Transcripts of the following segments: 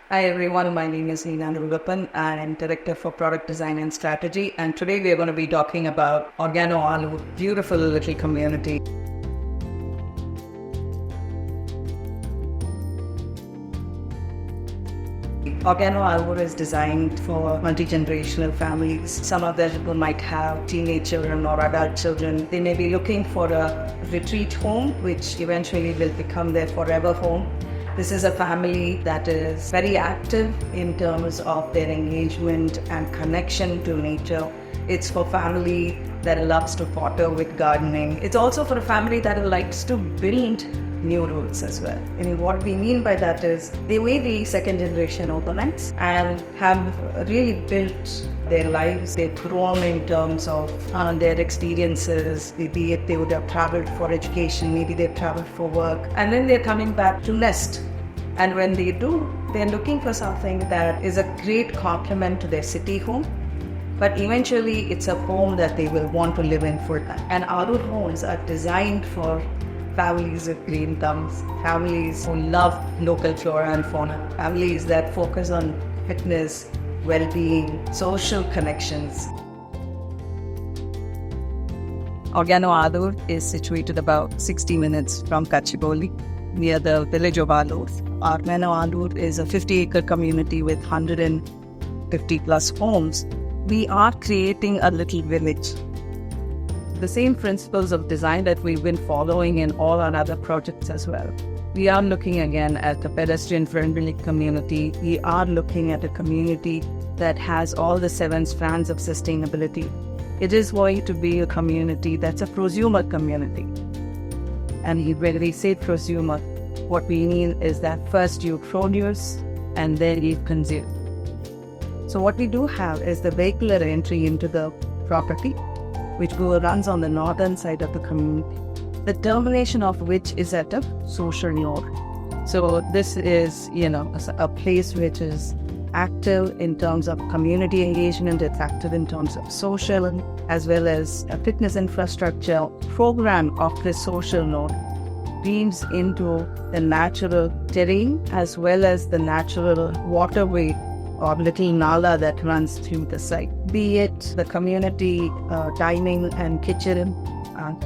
Hi everyone, my name is Meena Murugappan. I'm Director for Product Design and Strategy, and today we are going to be talking about Organo Aloor, beautiful little community. Organo Aloor is designed for multi-generational families. Some of them might have teenage children or adult children. They may be looking for a retreat home, which eventually will become their forever home. This is a family that is very active in terms of their engagement and connection to nature. It's for family that loves to potter with gardening. It's also for a family that likes to build new roots as well. And what we mean by that is the way the second generation overnights and have really built their lives. They've grown in terms of their experiences, be it they would have traveled for education, maybe they've traveled for work, and then they're coming back to nest. And when they do, they're looking for something that is a great complement to their city home, but eventually it's a home that they will want to live in for that. And our homes are designed for families with green thumbs, families who love local flora and fauna, families that focus on fitness, well-being, social connections. Organo Aloor is situated about 60 minutes from Kachiboli, near the village of Aloor. Organo Aloor is a 50-acre community with 150 plus homes. We are creating a little village. The same principles of design that we've been following in all our other projects as well. We are looking again at a pedestrian-friendly community. We are looking at a community that has all the 7 strands of sustainability. It is going to be a community that's a prosumer community. And when we say prosumer, what we mean is that first you produce and then you consume. So what we do have is the vehicular entry into the property, which runs on the northern side of the community, the termination of which is at a social node. So this is, a place which is active in terms of community engagement, it's active in terms of social as well as a fitness infrastructure. Program of this social node beams into the natural terrain as well as the natural waterway or little nala that runs through the site. Be it the community dining and kitchen,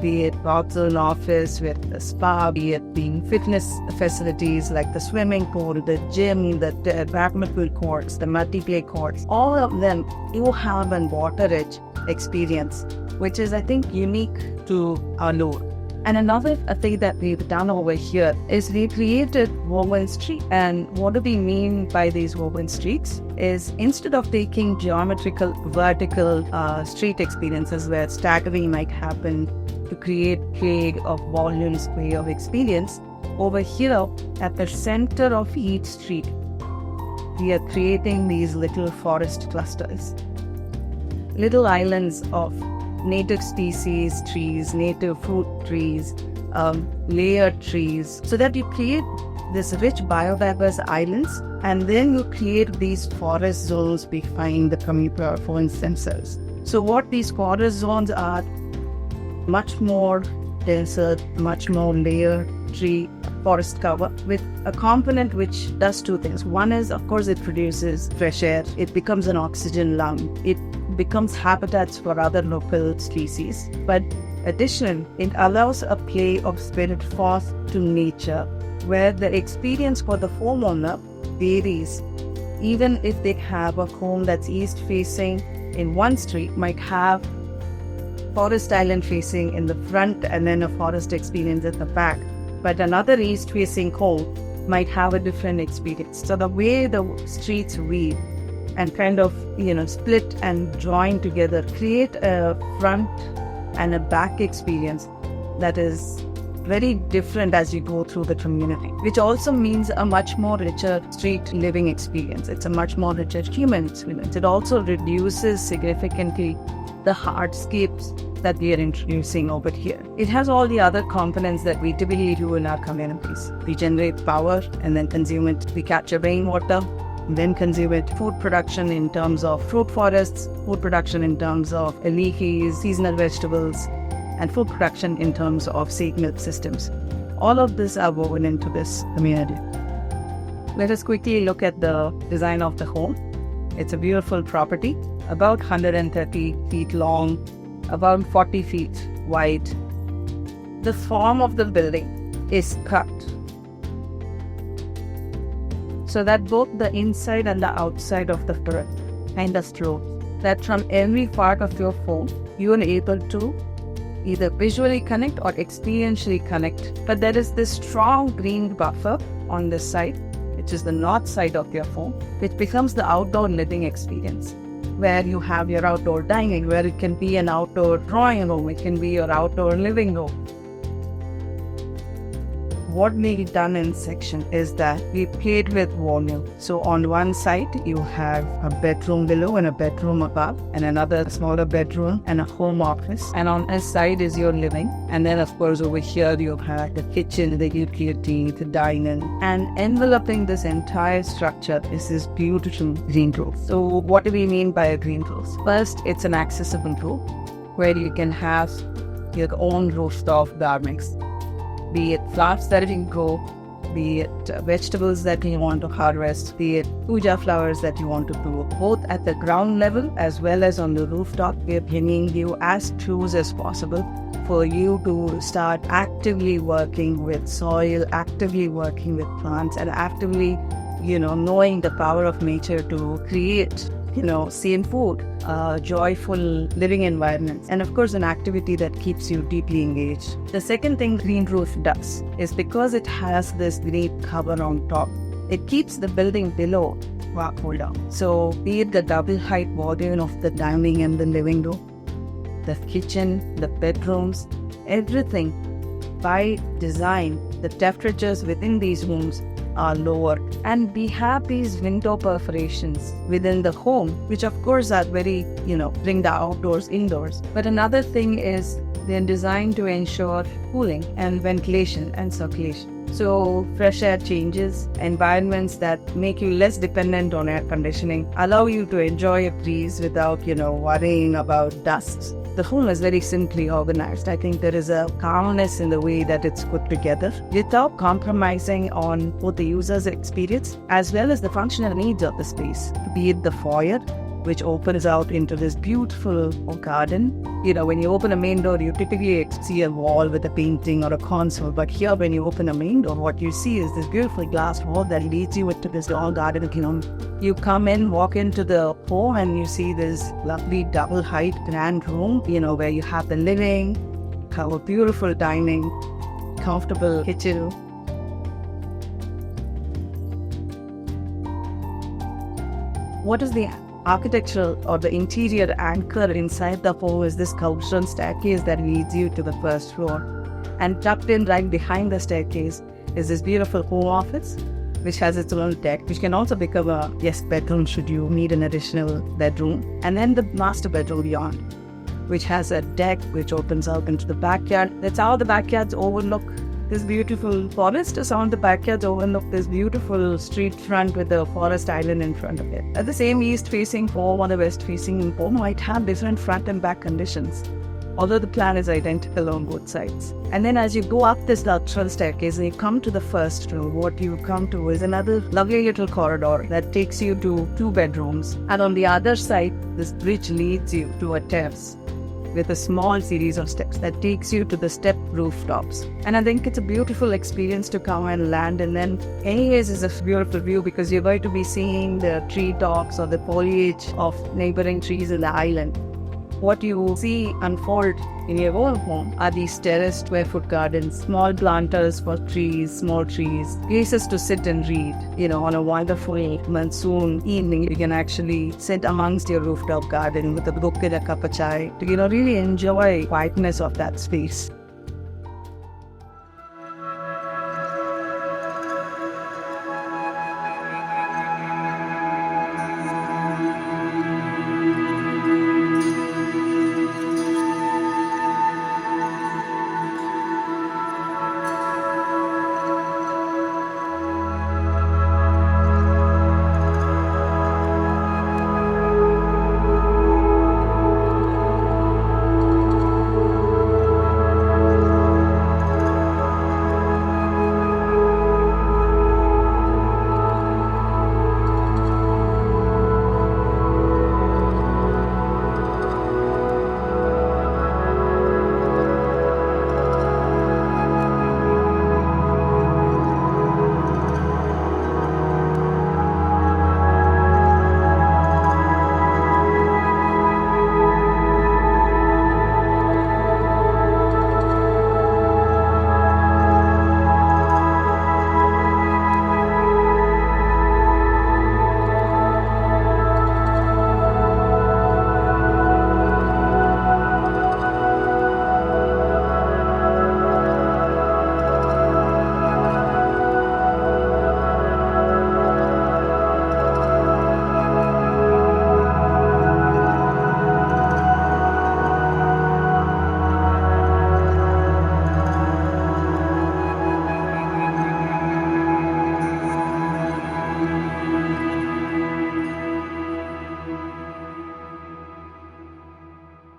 be it an office with a spa, be it being fitness facilities like the swimming pool, the gym, the badminton courts, the multiplayer courts. All of them, you have a water-rich experience, which is, I think, unique to Aloor. And another thing that we've done over here is we created woven streets. And what do we mean by these woven streets is instead of taking geometrical, vertical street experiences where staggering might happen to create of volumes way of experience, over here at the center of each street, we are creating these little forest clusters, little islands of native species trees, native fruit trees, layered trees, so that you create this rich biodiverse islands, and then you create these forest zones behind the communities themselves. So what these forest zones are, much more denser, much more layered tree forest cover with a component which does 2 things. One is, of course, it produces fresh air. It becomes an oxygen lung. It becomes habitats for other local species. But addition, it allows a play of spirit forth to nature, where the experience for the homeowner varies. Even if they have a home that's east facing in one street, might have forest island facing in the front and then a forest experience at the back. But another east facing home might have a different experience. So the way the streets weave and kind of, split and join together, create a front and a back experience that is very different as you go through the community, which also means a much more richer street living experience. It's a much more richer human experience. It also reduces significantly the hardscapes that we are introducing over here. It has all the other components that we typically do in our communities. We generate power and then consume it. We capture rainwater, then consume it. Food production in terms of fruit forests, food production in terms of leafies, seasonal vegetables, and food production in terms of milk systems. All of this are woven into this community. Let us quickly look at the design of the home. It's a beautiful property, about 130 feet long, about 40 feet wide. The form of the building is cut so that both the inside and the outside of the front kind of slope, that from every part of your home you are able to either visually connect or experientially connect. But there is this strong green buffer on this side, which is the north side of your home, which becomes the outdoor living experience, where you have your outdoor dining, where it can be an outdoor drawing room, it can be your outdoor living room. What we've done in section is that we played with volume. So on one side, you have a bedroom below and a bedroom above, and another smaller bedroom and a home office. And on this side is your living. And then, of course, over here, you have the kitchen, the utility, the dining. And enveloping this entire structure is this beautiful green roof. So what do we mean by a green roof? First, it's an accessible roof where you can have your own rooftop gardens. Be it flowers that you can grow, be it vegetables that you want to harvest, be it puja flowers that you want to grow, both at the ground level as well as on the rooftop. We're bringing you as close as possible for you to start actively working with soil, actively working with plants, and actively, knowing the power of nature to create same food, joyful living environments, and of course an activity that keeps you deeply engaged. The second thing green roof does is, because it has this green cover on top, it keeps the building below cool down. So be it the double height volume of the dining and the living room, the kitchen, the bedrooms, everything by design, the temperatures within these rooms are lower, and we have these window perforations within the home, which of course are very, bring the outdoors indoors. But another thing is they're designed to ensure cooling and ventilation and circulation. So fresh air changes, environments that make you less dependent on air conditioning, allow you to enjoy a breeze without, worrying about dust. The home is very simply organized. I think there is a calmness in the way that it's put together without compromising on both the user's experience as well as the functional needs of the space. Be it the foyer, which opens out into this beautiful garden. When you open a main door, you typically see a wall with a painting or a console. But here, when you open a main door, what you see is this beautiful glass wall that leads you into this long garden. You come in, walk into the home, and you see this lovely double height grand room, where you have the living, have a beautiful dining, comfortable kitchen. What is the architectural or the interior anchor inside the home is this cobblestone staircase that leads you to the first floor. And tucked in right behind the staircase is this beautiful home office, which has its own deck, which can also become a guest bedroom should you need an additional bedroom. And then the master bedroom beyond, which has a deck which opens out into the backyard. That's how the backyards overlook this beautiful forest. Around the backyards overlook this beautiful street front with the forest island in front of it. At the same east-facing home or the west-facing home might have different front and back conditions, although the plan is identical on both sides. And then as you go up this lateral staircase and you come to the first room, what you come to is another lovely little corridor that takes you to 2 bedrooms. And on the other side, this bridge leads you to a terrace with a small series of steps that takes you to the step rooftops. And I think it's a beautiful experience to come and land. And then anyways, it's a beautiful view because you're going to be seeing the tree tops or the foliage of neighboring trees in the island. What you see unfold in your own home are these terraced square-foot gardens, small planters for trees, small trees, places to sit and read. On a wonderful monsoon evening, you can actually sit amongst your rooftop garden with a book and a cup of chai to, really enjoy the quietness of that space.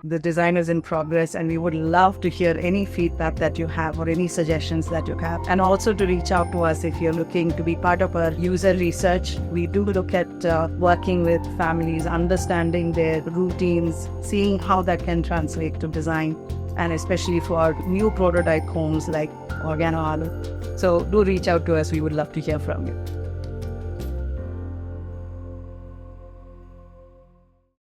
The design is in progress, and we would love to hear any feedback that you have or any suggestions that you have. And also to reach out to us if you're looking to be part of our user research. We do look at working with families, understanding their routines, seeing how that can translate to design, and especially for new prototype homes like Organo Aloor. So do reach out to us. We would love to hear from you.